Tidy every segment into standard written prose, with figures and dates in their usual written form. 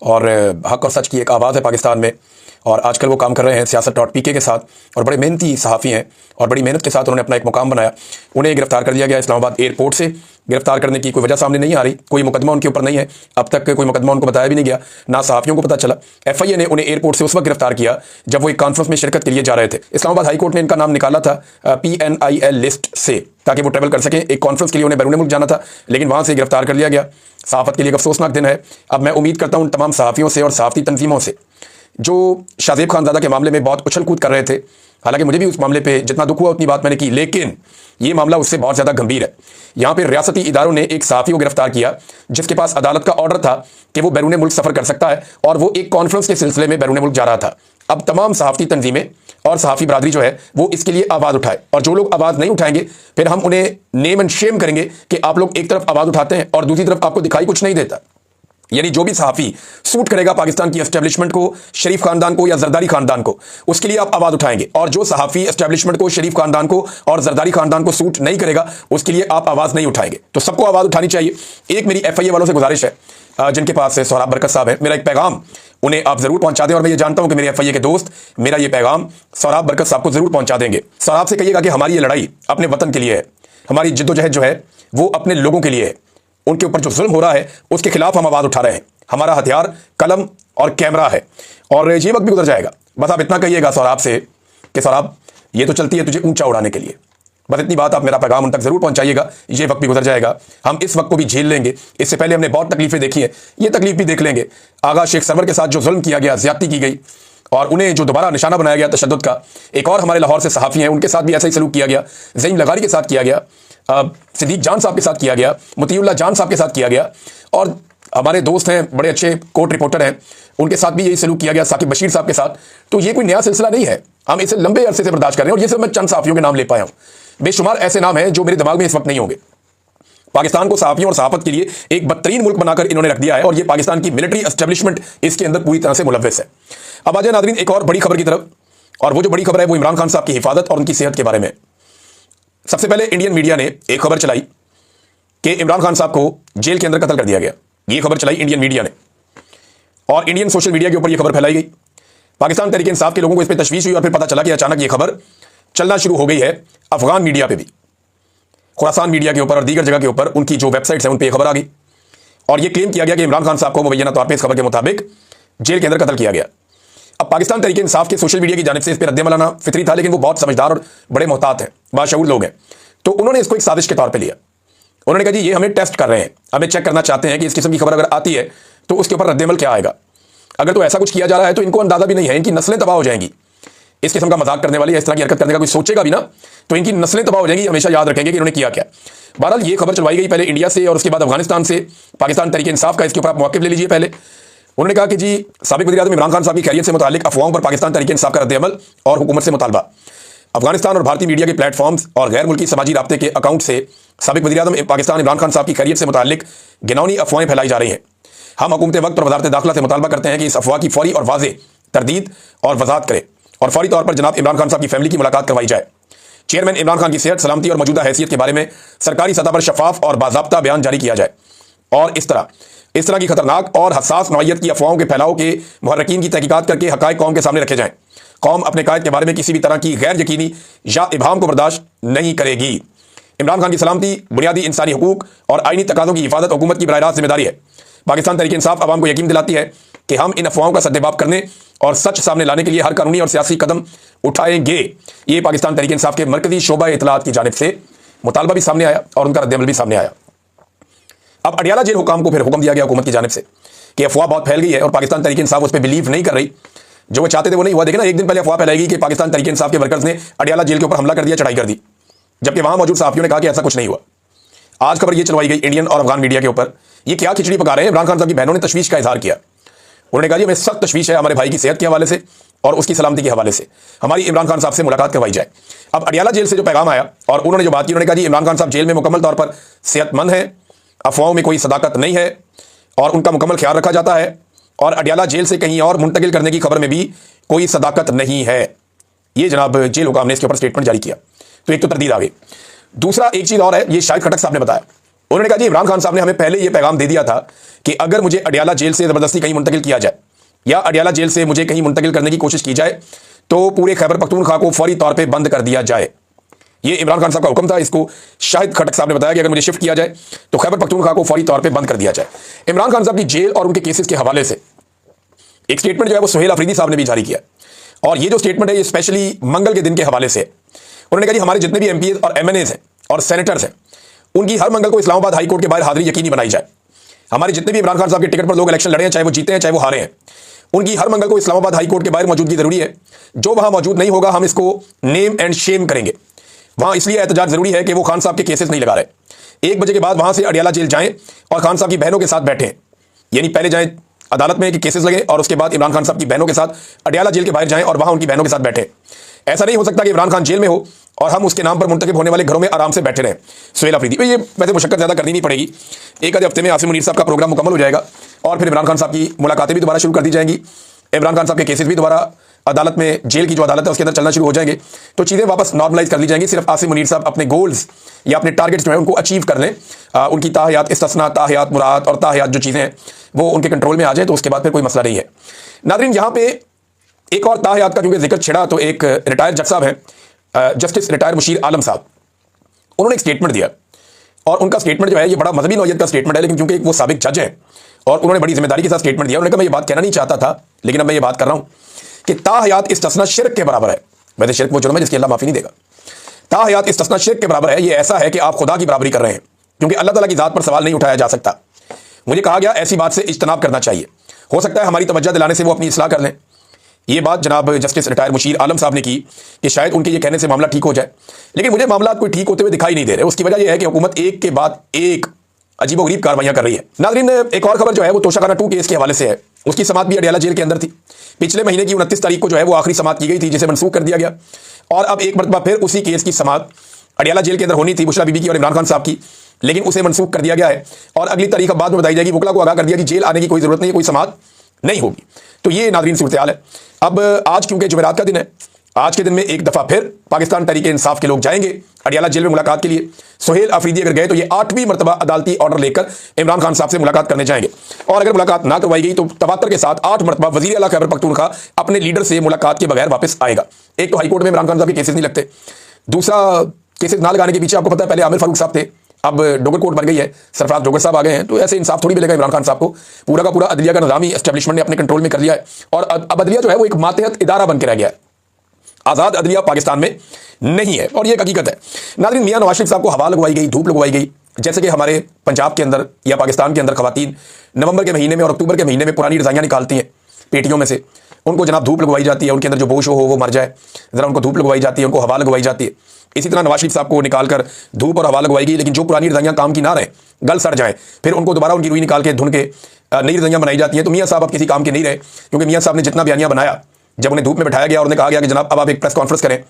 और हक और सच की एक आवाज़ है पाकिस्तान में। और आजकल वो काम कर रहे हैं siyaset.pk के साथ, और बड़े मेहनती सहाफ़ी हैं और बड़ी मेहनत के साथ उन्होंने अपना एक मुकाम बनाया। उन्हें गिरफ्तार कर लिया गया इस्लामाबाद एयरपोर्ट से। गिरफ्तार करने की कोई वजह सामने नहीं आ रही, कोई मुकदमा उनके ऊपर नहीं है, अब तक कोई मुकदमा उनको बताया भी नहीं गया, ना सहाफ़ियों को पता चला। FIA ने उन्हें एयरपोर्ट से उस वक्त गिरफ्तार किया जब वो एक कॉन्फ्रेंस में शिरकत के लिए जा रहे थे। इस्लामाबाद हाई कोर्ट ने इनका नाम निकाला था PNIL लिस्ट से, ताकि वो ट्रैवल कर सकें। एक कॉन्फ्रेंस के लिए उन्हें बैरून मुल्क जाना था, लेकिन वहाँ से गिरफ्तार कर लिया गया। सहाफ़त के लिए एक अफसोसनाक दिन है। अब मैं उम्मीद करता हूँ तमाम सहाफ़ियों से और सहाफ़ती तंजीमों से जो शाहज़ेब खानज़ादा के मामले में बहुत उछल कूद कर रहे थे, हालांकि मुझे भी उस मामले पे जितना दुख हुआ उतनी बात मैंने की, लेकिन ये मामला उससे बहुत ज़्यादा गंभीर है। यहाँ पे रियासती इदारों ने एक सहाफ़ी को गिरफ्तार किया जिसके पास अदालत का ऑर्डर था कि वो बैरून मुल्क सफ़र कर सकता है, और वो एक कॉन्फ्रेंस के सिलसिले में बैरून मुल्क जा रहा था। अब तमाम सहाफ़ती तंजीमें और सहाफ़ी बरादरी जो है वो इसके लिए आवाज़ उठाए, और जो लोग आवाज़ नहीं उठाएंगे फिर हम उन्हें नेम एंड शेम करेंगे कि आप लोग एक तरफ आवाज़ उठाते हैं और दूसरी तरफ आपको दिखाई कुछ नहीं देता। यानी जो भी सहाफ़ी सूट करेगा पाकिस्तान की एस्टेब्लिशमेंट को, शरीफ खानदान को या जरदारी खानदान को, उसके लिए आप आवाज़ उठाएंगे, और जो सहाफ़ी एस्टेब्लिशमेंट को, शरीफ खानदान को और जरदारी खानदान को सूट नहीं करेगा उसके लिए आप आवाज़ नहीं उठाएंगे। तो सबको आवाज़ उठानी चाहिए। एक मेरी FIA वालों से गुजारिश है, जिनके पास सोहराब बरकत साहब है, मेरा एक पैगाम उन्हें आप ज़रूर पहुंचा दें, और मैं ये जानता हूं कि मेरे FIA के दोस्त मेरा ये पैगाम सोहराब बरकत साहब को ज़रूर पहुंचा देंगे। सोहराब से कहिएगा कि हमारी ये लड़ाई अपने वतन के लिए है, हमारी जिद्दोजहद जो है वो अपने लोगों के लिए है, उनके ऊपर जो जुल्म हो रहा है उसके खिलाफ हम आवाज़ उठा रहे हैं। हमारा हथियार कलम और कैमरा है, और ये वक्त भी गुजर जाएगा। बस आप इतना कहिएगा सोहराब से कि सोहराब ये तो चलती है तुझे ऊंचा उड़ाने के लिए। बस इतनी बात आप मेरा पैगाम उन तक जरूर पहुंचाइएगा। ये वक्त भी गुजर जाएगा, हम इस वक्त को भी झेल लेंगे। इससे पहले हमने बहुत तकलीफें देखी हैं, ये तकलीफ भी देख लेंगे। आगा शेख सरवर के साथ जो जुल्म किया गया, ज्यादती की गई, और उन्हें जो दोबारा निशाना बनाया गया तशद्दुद का, एक और हमारे लाहौर से सहाफ़ी हैं उनके साथ भी ऐसा ही सलूक किया गया, ज़ईम लगारी के साथ किया गया, सिद्दीक जान साहब के साथ किया गया, मुतीउल्लाह जान साहब के साथ किया गया, और हमारे दोस्त हैं बड़े अच्छे कोर्ट रिपोर्टर हैं उनके साथ भी यही सलूक किया गया, साकिब बशीर साहब के साथ। तो ये कोई नया सिलसिला नहीं है, हम इसे लंबे अरसे से बर्दाश्त कर रहे हैं, और ये सिर्फ मैं चंद सहाफ़ियों के नाम ले पाया हूँ। बेशुमार ऐसे नाम हैं जो मेरे दिमाग में इस वक्त नहीं होंगे। पाकिस्तान को सहाफ़ियों और सहाफ़त के लिए एक बदतरीन मुल्क बनाकर इन्होंने रख दिया है, और ये पाकिस्तान की मिलिट्री एस्टेब्लिशमेंट इसके अंदर पूरी तरह से मुलव्वस है। अब आ जाए नाज़रीन एक और बड़ी खबर की तरफ, और वो जो बड़ी खबर है वो इमरान खान साहब की हिफाजत और उनकी सेहत के बारे में। सबसे पहले इंडियन मीडिया ने एक खबर चलाई कि इमरान खान साहब को जेल के अंदर कत्ल कर दिया गया। ये खबर चलाई इंडियन मीडिया ने, और इंडियन सोशल मीडिया के ऊपर ये खबर फैलाई गई। पाकिस्तान तहरीक इंसाफ के लोगों को इस पर तशवीश हुई, और फिर पता चला कि अचानक ये खबर चलना शुरू हो गई है अफगान मीडिया पे भी, खुरासान मीडिया के ऊपर और दीगर जगह के ऊपर उनकी जो वेबसाइट्स हैं उन पर खबर आ गई, और ये क्लेम किया गया कि इमरान खान साहब को मुबैना तौर पर इस खबर के मुताबिक जेल के अंदर कत्ल किया गया। अब पाकिस्तान तहरीक इंसाफ के सोशल मीडिया की जानिब से इस पर रद्द अमल आना फितरी था, लेकिन वो बहुत समझदार और बड़े मोहतात हैं, बाशऊर लोग हैं, तो उन्होंने इसको एक साजिश के तौर पर लिया। उन्होंने कहा जी ये हमें टेस्ट कर रहे हैं, हमें चेक करना चाहते हैं कि इस किस्म की खबर अगर आती है तो उसके ऊपर रद्द-ए-अमल क्या आएगा। अगर तो ऐसा कुछ किया जा रहा है तो इनको अंदाजा भी नहीं है, इनकी नस्लें तबाह हो जाएंगी। इस किस्म का मजाक करने वाले, इस तरह की हरकत करने का कोई सोचेगा भी ना तो इनकी नस्लें तबाह हो जाएंगी, हमेशा याद रखेंगे कि इन्होंने किया क्या। बहरहाल ये खबर चलवाई गई पहले इंडिया से और उसके बाद अफगानिस्तान से। पाकिस्तान तहरीक इंसाफ का इसके ऊपर आप मौक़िफ़ ले लीजिए। पहले उन्होंने कहा कि जी साबिक़ वज़ीर-ए-आज़म इमरान खान साहब की खैरियत से मुताल्लिक़ अफवाहों पर पाकिस्तान तहरीक इंसाफ का रद्द-ए-अमल और हुकूमत से मुतालबा। अफगानिस्तान और भारतीय मीडिया के प्लेटफॉर्म्स और गैर मुल्की समाजी राब्ते के अकाउंट से साबिक़ वज़ीर-ए-आज़म पाकिस्तान इमरान खान साहब की खैरियत से मुताल्लिक़ घिनौनी अफवाहें फैलाई जा रही हैं। हम हुकूमत वक्त और वज़ारत दाखिला से मुतालबा करते हैं कि इस अफवाह की फौरी और वाज़ेह तरदीद और वज़ाहत करे, और फौरी तौर पर जनाब इमरान खान साहब की फैमिली की मुलाकात करवाई जाए। चेयरमैन इमरान खान की सेहत, सलामती और मौजूदा हैसियत के बारे में सरकारी सतह पर शफाफ और बाज़ाब्ता बयान जारी किया जाए, और इस तरह की खतरनाक और हसास नौइयत की अफवाहों के फैलाव के मुहर्रिकीन की तहकीकात करके हक़ाइक़ कौम के सामने रखे जाएँ। कौम अपने कायद के बारे में किसी भी तरह की गैर यकीनी या इबहाम को बर्दाश्त नहीं करेगी। इमरान खान की सलामती, बुनियादी इंसानी हुकूक और आईनी तकाज़ों की हिफाजत हुकूमत की बराह रास्त जिम्मेदारी है। पाकिस्तान तहरीक इंसाफ आवाम को यकीन दिलाती है कि हम इन अफवाहों का सद्देबाप करने और सच सामने लाने के लिए हर कानूनी और सियासी कदम उठाएंगे। ये पाकिस्तान तहरीक इंसाफ के मरकजी शोबा इत्तलात की जानिब से मुतालबा भी सामने आया और उनका रद्द-ए-अमल भी सामने आया। अब अडियाला जेल हुकाम को फिर हुक्म दिया गया हुकूमत की जानिब से कि अफवाह बहुत फैल गई है और पाकिस्तान तहरीक इंसाफ उस पर बिलीव नहीं कर रही, जो वो चाहते थे वो नहीं हुआ। देखे ना, एक दिन पहले अफवाह फैलाएगी कि पाकिस्तान तहरीक इंसाफ के वर्कर्स ने अडियाला जेल के ऊपर हमला कर दिया, चढ़ाई कर दी, जबकि वहां मौजूद सहाफ़ियों ने कहा कि ऐसा कुछ नहीं हुआ। आज खबर ये चलवाई गई इंडियन और अफगान मीडिया के ऊपर, ये क्या खिचड़ी पका रहे हैं। इमरान खान साहब की बहनों ने तशवीश का इजहार किया। उन्होंने कहा जी हमें सख्त तशवीश है हमारे भाई की सेहत के हवाले से और उसकी सलामती के हवाले से, हमारी इमरान खान साहब से मुलाकात करवाई जाए। अब अडियाला जेल से जो पैगाम आया और उन्होंने जो बात की, उन्होंने कहा जी इमरान खान साहब जेल में मुकम्मल तौर पर सेहतमंद है, अफवाहों में कोई सदाकत नहीं है और उनका मुकम्मल ख्याल रखा जाता है, और अडियाला जेल से कहीं और मुंतकिल करने की खबर में भी कोई सदाकत नहीं है। ये जनाब जेल हुकाम ने इसके ऊपर स्टेटमेंट जारी किया। तो एक तो तरदीद आ गई। दूसरा एक चीज़ और है, ये शाहिद खटक साहब ने बताया। उन्होंने कहा जी इमरान खान साहब ने हमें पहले यह पैगाम दे दिया था कि अगर मुझे अडियाला जेल से जबरदस्ती कहीं मुंतकिल किया जाए या अडियाला जेल से मुझे कहीं मुंतकिल करने की कोशिश की जाए तो पूरे खैबर पख्तूनख्वा को फौरी तौर पर बंद कर दिया जाए। ये इमरान खान साहब का हुक्म था। इसको शाहिद खटक साहब ने बताया कि अगर मुझे शिफ्ट किया जाए तो खैबर पख्तूनख्वा को फौरी तौर पर बंद कर दिया जाए। इमरान खान साहब की जेल और उनके केसेस के हवाले से एक स्टेटमेंट जो है वो सुहेल अफरीदी साहब ने भी जारी किया और ये जो स्टेटमेंट है ये स्पेशली मंगल के दिन के हवाले से उन्होंने कहा जी हमारे जितने भी एमपीएस और एमएनएस हैं और सेनेटर्स हैं उनकी हर मंगल को इस्लामाबाद हाई कोर्ट के बाहर हाजिरी यकीनी बनाई जाए। हमारे जितने भी इमरान खान साहब के टिकट पर लोग इलेक्शन लड़े हैं, चाहे वो जीते हैं चाहे वो हारे हैं, उनकी हर मंगल को इस्लामाबाद हाई कोर्ट के बाहर मौजूदगी जरूरी है। जो वहां मौजूद नहीं होगा हम इसको नेम एंड शेम करेंगे। वहां इसलिए एहतजाज जरूरी है कि वो खान साहब के केसेस नहीं लगा रहे। 1 बजे के बाद वहां से अडियाला जेल जाएं और खान साहब की बहनों के साथ बैठें, यानी पहले जाएं अदालत में कि केसेस लगे और उसके बाद इमरान खान साहब की बहनों के साथ अडियाला जेल के बाहर जाएं और वहां उनकी बहनों के साथ बैठे। ऐसा नहीं हो सकता कि इमरान खान जेल में हो और हम उसके नाम पर मुंतकिब होने वाले घरों में आराम से बैठे रहें। सुहेल अफरीदी, ये वैसे मुशक्कत ज़्यादा करनी नहीं पड़ेगी। एक आधे हफ्ते में आसिम मुनीर साहब का प्रोग्राम मुकम्मल हो जाएगा और फिर इमरान खान साहब की मुलाकातें भी दोबारा शुरू कर दी जाएंगी। इमरान खान साहब के केसेस भी दोबारा अदालत में, जेल की जो अदालत है उसके अंदर चलना शुरू हो जाएंगे, तो चीज़ें वापस नॉर्मलाइज कर ली जाएंगी। सिर्फ आसिम मुनीर साहब अपने गोल्स या अपने टारगेट्स जो है उनको अचीव कर लें, उनकी ताहयात, इस्तिस्ना, ताहयात, मुराद और ताहयात जो चीज़ें हैं वो उनके कंट्रोल में आ जाए तो उसके बाद फिर कोई मसला नहीं है। नाज़रीन, यहाँ पे एक और ताहयात का क्योंकि जिक्र छिड़ा तो एक रिटायर्ड जज साहब हैं, जस्टिस रिटायर्ड मुशीर आलम साहब, उन्होंने एक स्टेटमेंट दिया और उनका स्टेटमेंट जो है ये बड़ा मजहबी नौयत का स्टेटमेंट है, लेकिन क्योंकि वो साबिक जज है और उन्होंने बड़ी जिम्मेदारी के साथ स्टेटमेंट दिया। उन्होंने कहा मैं ये बात कहना नहीं चाहता था लेकिन अब मैं ये बात कर रहा हूँ कि ताहयात इस्तिस्ना शिर्क के बराबर है। वैसे शिर्क वो जुर्म है जिसकी अल्लाह माफ़ी नहीं देगा। ताहयात इस्तिस्ना शिर्क के बराबर है। ये ऐसा है कि आप खुदा की बराबरी कर रहे हैं क्योंकि अल्लाह ताला की ज़ात पर सवाल नहीं उठाया जा सकता। मुझे कहा गया ऐसी बात से इज्तनाब करना चाहिए। हो सकता है हमारी तवज्जो दिलाने से वो अपनी इस्लाह कर लें। ये बात जनाब जस्टिस रिटायर्ड मुशीर आलम साहब ने की कि शायद उनके ये कहने से मामला ठीक हो जाए, लेकिन मुझे मामला कोई ठीक होते हुए दिखाई नहीं दे रहे। उसकी वजह यह है कि हुकूमत एक के बाद एक अजीबोगरीब कार्रवाइयां कर रही है। नाज़रीन, एक और खबर जो है वो तोशाखाना 2 केस के हवाले से है। उसकी समाअत भी अडियाला जेल के अंदर थी। पिछले महीने की 29 तारीख को जो है वो आखिरी समाअत की गई थी जिसे मनसूख कर दिया गया और अब एक मरतबा फिर उसी केस की समाअत अडियाला जेल के अंदर होनी थी, बुशरा बीबी की और इमरान खान साहब की, लेकिन उसे मनसूख कर दिया गया है और अगली तारीख अब बाद में बताई जाएगी। वकला को आगाह कर दिया कि जेल आने की कोई जरूरत नहीं है, कोई समाअत नहीं होगी। तो ये नाज़रीन सूरत हाल है। अब आज क्योंकि जुमेरात का दिन है, आज के दिन में एक दफ़ा फिर पाकिस्तान तहरीक इंसाफ के लोग जाएंगे अडियाला जेल में मुलाकात के लिए। सुहेल अफरीदी अगर गए तो ये 8वीं मरतबा अदालती ऑर्डर लेकर इमरान खान साहब से मुलाकात करने जाएंगे और अगर मुलाकात ना करवाई गई तो तवातर के साथ 8 मरतबा वज़ीर आला खैबर पख्तूनख्वा अपने लीडर से मुलाकात के बगैर वापस आएगा। एक तो हाईकोर्ट में इमरान खान साहब के केसेस नहीं लगते, दूसरा केसेस ना लगाने के पीछे आपको पता है पहले आमिर फारूक साहब थे, अब डोगर कोर्ट बन गई है, सरफराज डोगर साहब आ गए हैं, तो ऐसे इंसाफ थोड़ी मिलेगा इमरान खान साहब को। पूरा का पूरा अदलिया का निज़ामी एस्टेब्लिशमेंट ने अपने कंट्रोल में कर लिया है और अब अदलिया जो है वो एक मातहत इदारा बन के रह गया है। आज़ाद अदलिया पाकिस्तान में नहीं है और ये एक हकीकत है। नाज़रीन, मियां नवाज शरीफ साहब को हवा लगवाई गई, धूप लगवाई गई, जैसे कि हमारे पंजाब के अंदर या पाकिस्तान के अंदर खवातीन नवंबर के महीने में और अक्टूबर के महीने में पुरानी रज़ाइयाँ निकालती हैं पेटियों में से, उनको जनाब धूप लगवाई जाती है, उनके अंदर जो बोश हो वो मर जाए, ज़रा उनको धूप लगवाई जाती है, उनको हवा लगवाई जाती है। इसी तरह नवाज शरीफ साहब को निकाल कर धूप और हवा लगवाई गई, लेकिन जो पुरानी रज़ाइयाँ काम की ना रहें, गल सड़ जाएँ, फिर उनको दोबारा उनकी रुई निकाल के धुन के नई रज़ाइयाँ बनाई जाती हैं। तो मियाँ साहब अब किसी काम के नहीं रहे, क्योंकि मियाँ साहब ने जितना बयानिया बनाया, जब उन्हें धूप में बैठाया गया और उन्हें कहा गया कि जनाब अब आप एक प्रेस कॉन्फ्रेंस करें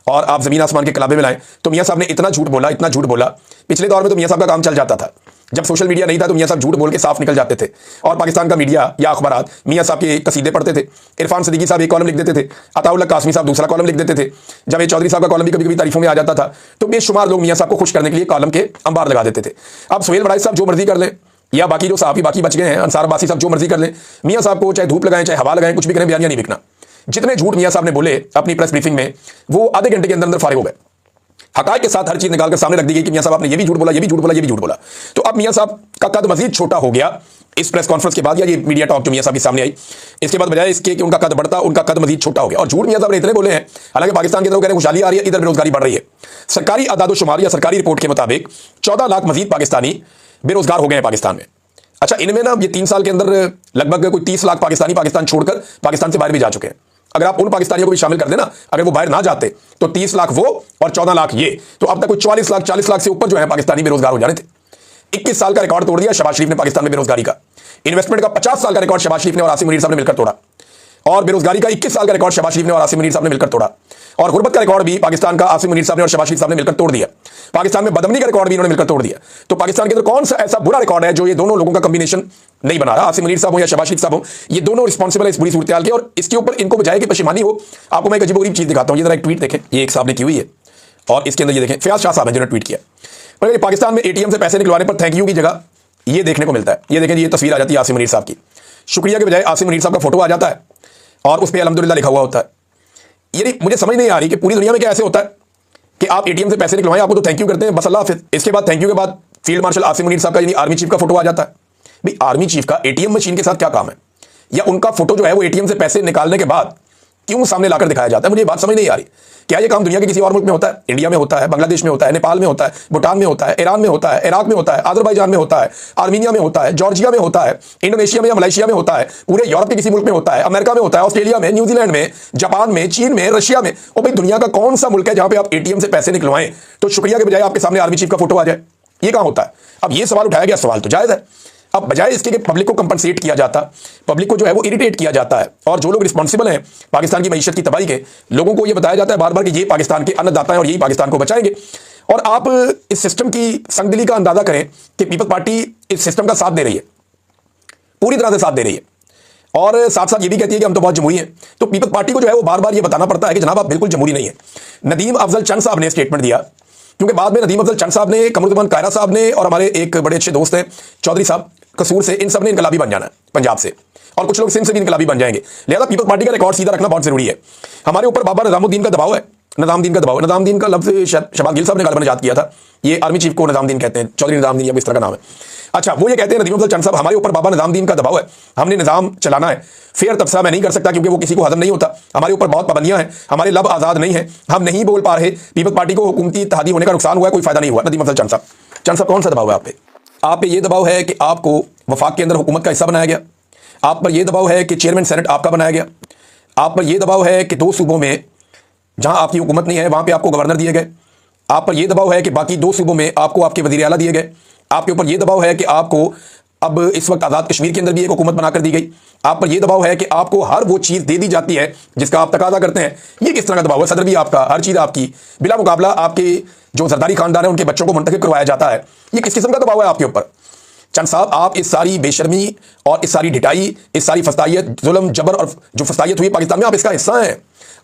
और आप ज़मीन आसमान के कलाबे में लाएं, तो मियाँ साहब ने इतना झूठ बोला, इतना झूठ बोला। पिछले दौर में तो मियाँ साहब का काम चल जाता था, जब सोशल मीडिया नहीं था तो मियाँ साहब झूठ बोल के साफ निकल जाते थे और पाकिस्तान का मीडिया या अखबारात मियाँ साहब के कसीदे पढ़ते थे। इरफान सिद्दीकी साहब एक कॉलम लिख देते थे, अताउल्लाह कासमी साहब दूसरा कॉलम लिख देते थे, जावेद चौधरी साहब का कॉलम भी कभी कभी तारीफों में आ जाता था। तो बेशुमार लोग मियाँ साहब को खुश करने के लिए कॉलम के अंबार लगा देते थे। अब सुहेल बड़ाई साहब जो मर्जी कर लें या बाकी जो साहब बाकी बच गए हैं, अंसार अब्बासी साहब जो मर्जी कर लें, मियाँ साहब को चाहे धूप लगाएं चाहे हवा लगाएं, कुछ भी करें, बयानिया नहीं बिकना। जितने झूठ मियाँ साहब ने बोले अपनी प्रेस ब्रीफिंग में, वो आधे घंटे के अंदर फारिग हो गए। हकायक के साथ हर चीज निकालकर सामने रख दी गई कि मियाँ साहब आपने ये भी झूठ बोला, ये भी झूठ बोला, ये भी झूठ बोला। तो अब मियाँ साहब का कद मजीद छोटा हो गया इस प्रेस कॉन्फ्रेंस के बाद, या ये मीडिया टॉक जो मियाँ साहब के सामने आई, इसके बाद बजाय इसके कि उनका कद बढ़ता, उनका कद मजीद छोटा हो गया। और झूठ मियाँ साहब ने इतने बोले हैं, हालांकि पाकिस्तान के अंदर कह रहे खुशहाली आ रही है, इधर बेरोजगारी बढ़ रही है। सरकारी आदादोशुमार या सरकारी रिपोर्ट के मुताबिक 14 लाख मजीद पाकिस्तानी बेरोजगार हो गए हैं पाकिस्तान में। अच्छा, इनमें ना ये 3 साल के अंदर लगभग कोई 30 लाख पाकिस्तानी पाकिस्तान छोड़कर पाकिस्तान से बाहर भी जा चुके हैं। अगर आप उन पाकिस्तानियों को भी शामिल कर देना, अगर वो बाहर ना जाते तो 30 लाख वो और 14 लाख ये, तो अब तक कोई 40 लाख से ऊपर जो है पाकिस्तानी बेरोजगार हो जाने थे। 21 साल का रिकॉर्ड तोड़ दिया शहबाज शरीफ ने पाकिस्तान में बेरोजगारी का। इन्वेस्टमेंट का 50 साल का रिकॉर्ड शहबाज शरीफ ने और आसिम मुनीर साहब ने मिलकर तोड़ा, और बेरोजगारी का 21 साल का रिकॉर्ड शहबाज शरीफ ने और आसिम मुनीर साहब ने मिलकर तोड़ा, और गुर्बत का रिकॉर्ड भी पाकिस्तान का आसिम मुनीर साहब ने और शहबाज शरीफ साहब ने मिलकर तोड़ दिया। पाकिस्तान में बदमनी का रिकॉर्ड भी इन्होंने मिलकर तोड़ दिया। तो पाकिस्तान के अंदर कौन सा ऐसा बुरा रिकॉर्ड है जो ये दोनों लोगों का कॉम्बिनेशन नहीं बना रहा? आसिम मुनीर साहब हो या शहबाज शरीफ साहब हो, ये दोनों रिस्पॉन्सिबल है इस बुरी सूरत हाल के, और इसके ऊपर इनको बजाय कि पशेमानी हो। आपको मैं एक अजीबोगरीब चीज दिखाता हूँ, ये जरा एक ट्वीट देखें, ये एक साहब ने की हुई है और इसके अंदर ये देखें, फयाज शाह साहब ने जिन्होंने ट्वीट किया। पर ये पाकिस्तान में एटीएम से पैसे निकलवाने पर थैंक यू की जगह ये देखने को मिलता है। ये देखें, ये तस्वीर आ जाती है आसिम मुनीर साहब की। शुक्रिया के बजाय आसिम मुनीर साहब का फोटो आ जाता है और उस पर अल्हम्दुलिल्लाह लिखा हुआ होता है। ये मुझे समझ नहीं आ रही कि पूरी दुनिया में क्या ऐसे होता है कि आप एटीएम से पैसे निकलवाएं, आपको तो थैंक यू करते हैं, बस अल्लाह हाफिज़। इसके बाद थैंक यू के बाद फील्ड मार्शल आसिम मुनीर साहब का यानी आर्मी चीफ का फोटो आ जाता है। भाई आर्मी चीफ का एटीएम मशीन के साथ क्या काम है, या उनका फोटो जो है वो एटीएम से पैसे निकालने के बाद क्यों सामने लाकर दिखाया जाता है? मुझे बात समझ नहीं आ रही। क्या ये काम दुनिया के किसी और मुल्क में होता है? इंडिया में होता है, बांग्लादेश में होता है, नेपाल में होता है, भूटान में होता है, ईरान में होता है, इराक में होता है, अजरबैजान में होता है, आर्मीनिया में होता है, जॉर्जिया में होता है, इंडोनेशिया में या मलेशिया में होता है, पूरे यूरोप के किसी मुल्क में होता है, अमेरिका में होता है, ऑस्ट्रेलिया में, न्यूजीलैंड में, जापान में, चीन में, रशिया में। और भाई दुनिया का कौन सा मुल्क है जहां पर आप एटीएम से पैसे निकलवाएं तो शुक्रिया के बजाय आपके सामने आर्मी चीफ का फोटो आ जाए? ये कहां होता है? अब ये सवाल उठाया गया, सवाल तो जायज है। अब बजाय इसके कि पब्लिक को कंपनसेट किया जाता, पब्लिक को जो है वो इरिटेट किया जाता है, और जो लोग रिस्पॉन्सिबल हैं पाकिस्तान की मईशत की तबाही के, लोगों को ये बताया जाता है बार बार कि ये पाकिस्तान के अन्नदाता हैं और यही पाकिस्तान को बचाएंगे। और आप इस सिस्टम की संगदिली का अंदाजा करें कि पीपल्स पार्टी इस सिस्टम का साथ दे रही है, पूरी तरह से साथ दे रही है, और साथ साथ ये भी कहती है कि हम तो बहुत जमहूरी हैं। तो पीपल्स पार्टी को जो है वो बार बार ये बताना पड़ता है कि जनाब आप बिल्कुल जमहूरी नहीं है। नदीम अफजल चंद साहब ने स्टेटमेंट दिया, क्योंकि बाद में नदीम अफजल चंद साहब ने, कमरुद्दीन कायरा साहब ने, और हमारे एक बड़े अच्छे दोस्त हैं चौधरी साहब कसूर से, इन सब ने इनकलाबी बन जाना है पंजाब से, और कुछ लोग सिंध से भी इनकलाबी बन जाएंगे। लिहाजा पीपल्स पार्टी का रिकॉर्ड सीधा रखना बहुत जरूरी है। हमारे ऊपर बाबा निजामुद्दीन का दबाव है, निजामुद्दीन का दबाव। निजामुद्दीन का लफ्ज शहबाज गिल साहब ने गालिबन इजाद किया था। ये आर्मी चीफ को निजामुद्दीन कहते हैं, चौधरी निजामुद्दीन या इस तरह का नाम है। अच्छा, वो ये कहते हैं नदीम अफजल चंद साहब, हमारे ऊपर बाबा निजामुद्दीन का दबाव है, हमने निजाम चलाना है, फेयर तबसरा मैं नहीं कर सकता क्योंकि वो किसी को हजम नहीं होता, हमारे ऊपर बहुत पाबंदियां हैं, हमारे लब आज़ाद नहीं है, हम नहीं बोल पा रहे, पीपल्स पार्टी को हुकूमती इत्तेहादी होने का नुकसान हुआ है, कोई फायदा नहीं हुआ। नदीम अफजल चंद साहब कौन सा दबाव है आप पे? ये दबाव है कि आपको वफाक के अंदर हुकूमत का हिस्सा बनाया गया, आप पर यह दबाव है कि चेयरमैन सेनेट आपका बनाया गया, आप पर यह दबाव है कि 2 सूबों में जहां आपकी हुकूमत नहीं है वहां पे आपको गवर्नर दिए गए, आप पर यह दबाव है कि बाकी 2 सूबों में आपको आपके वज़ीर आला दिए गए, आपके ऊपर यह दबाव है कि आपको अब इस वक्त आज़ाद कश्मीर के अंदर भी एक हुकूमत बनाकर दी गई, आप पर यह दबाव है कि आपको हर वो चीज़ दे दी जाती है जिसका आप तकाजा करते हैं। ये किस तरह का दबाव है? सदर भी आपका, हर चीज़ आपकी, बिला मुकाबला आपके जो जरदारी खानदान है उनके बच्चों को मुंतखब करवाया जाता है। ये किस किस्म का दबाव है आपके ऊपर? चंद साहब, आप इस सारी बेशर्मी और इस सारी ढिठाई, इस सारी फस्तायत, जुल्म, जबर और जो फस्तायत हुई पाकिस्तान में, आप इसका हिस्सा हैं,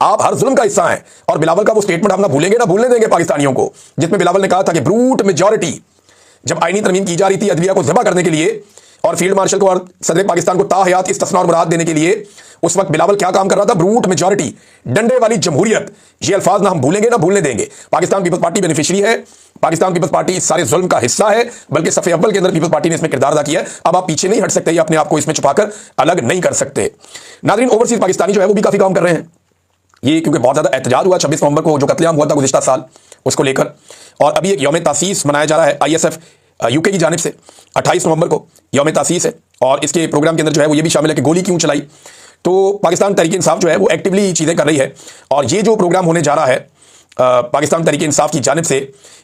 आप हर जुल्म का हिस्सा हैं। और बिलावल का वो स्टेटमेंट हम ना भूलेंगे, ना भूलने देंगे पाकिस्तानियों को, जिसमें बिलावल ने कहा था कि ब्रूट मेजॉरिटी, जब आईनी तरमीम की जा रही थी अदलिया को ज़बह करने के लिए और फील्ड मार्शल को और सदर पाकिस्तान को ताहयात इस्तिस्ना और मुराद देने के लिए, उस वक्त बिलावल क्या काम कर रहा था? ब्रूट मेजॉरिटी, डंडे वाली जमहूरियत। ये अल्फाज ना हम भूलेंगे ना भूलने देंगे। पाकिस्तान पीपल्स पार्टी बेनिफिशियरी है, पाकिस्तान पीपल्स पार्टी इस सारे जुल्म का हिस्सा है, बल्कि सफ़े अव्वल के अंदर पीपल्स पार्टी ने इसमें किरदार अदा किया है। अब आप पीछे नहीं हट सकते, अपने आप को इसमें छुपाकर अलग नहीं कर सकते। नाज़रीन, ओवरसीज पाकिस्तानी जो है वो भी काफ़ी काम कर रहे हैं। ये क्योंकि बहुत ज़्यादा एहतजाज हुआ 26 नवंबर को, जो कत्लेआम हुआ था गुज़िश्ता साल, उसको लेकर, और अभी एक यौम तासीस मनाया जा रहा है ISF UK की जानिब से। 28 नवंबर को यौम तासीस है, और इसके प्रोग्राम के अंदर जो है वो ये भी शामिल है कि गोली क्यों चलाई। तो पाकिस्तान तहरीक इंसाफ जो है वो एक्टिवली चीज़ें कर रही है, और ये जो प्रोग्राम होने जा रहा है पाकिस्तान तहरीक इंसाफ की जानिब से,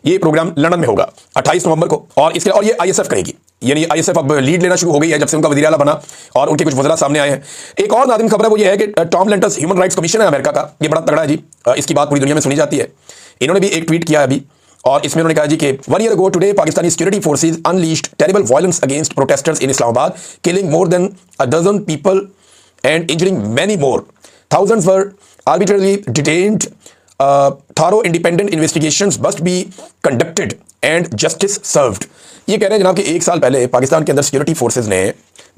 ये प्रोग्राम लंदन में होगा 28 नवंबर को, और इसके और ये ISF करेगी, यानी ISF अब लीड लेना शुरू हो गई है जब से उनका वज़ीर आला बना और उनके कुछ वज़रा सामने आए हैं। एक और नाज़रीन खबर है, वो ये है कि Tom Lantus human rights commission है अमेरिका का, ये बड़ा तगड़ा है जी, इसकी बात पूरी दुनिया में सुनी जाती है। इन्होंने भी एक ट्वीट किया है अभी, और इसमें उन्होंने कहा जी कि 1 year ago today Pakistani security forces unleashed terrible violence against protesters in Islamabad, killing more than a dozen people and injuring many more. Thousands were arbitrarily detained. Thorough independent investigations must be conducted and justice served. ये कह रहे हैं जनाब कि 1 साल पहले पाकिस्तान के अंदर सिक्योरिटी फोर्सेज ने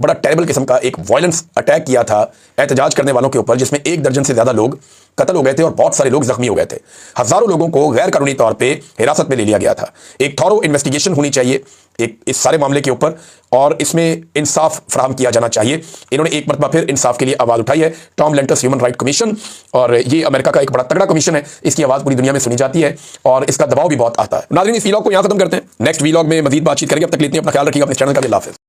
बड़ा टेरिबल किस्म का एक वायलेंस अटैक किया था एहतजाज करने वालों के ऊपर, जिसमें 1 दर्जन से ज़्यादा लोग कत्ल हो गए थे और बहुत सारे लोग जख्मी हो गए थे। हज़ारों लोगों को गैर कानूनी तौर पे हिरासत में ले लिया गया था। एक थॉरो इन्वेस्टिगेशन होनी चाहिए एक इस सारे मामले के ऊपर, और इसमें इंसाफ फराहम किया जाना चाहिए। इन्होंने एक मरतबा फिर इंसाफ के लिए आवाज़ उठाई है, Tom Lantus human right commission, और ये अमेरिका का एक बड़ा तगड़ा कमीशन है, इसकी आवाज़ पूरी दुनिया में सुनी जाती है और इसका दबाव भी बहुत आता है। नाज़रीन, इस वीलॉग को यहाँ खत्म करते हैं, नेक्स्ट वीलॉग में मजीद बातचीत करेंगे। अब तक इतनी अपना ख्याल रखिएगा, अपने चैनल का भी। अल्लाह हाफ़िज़।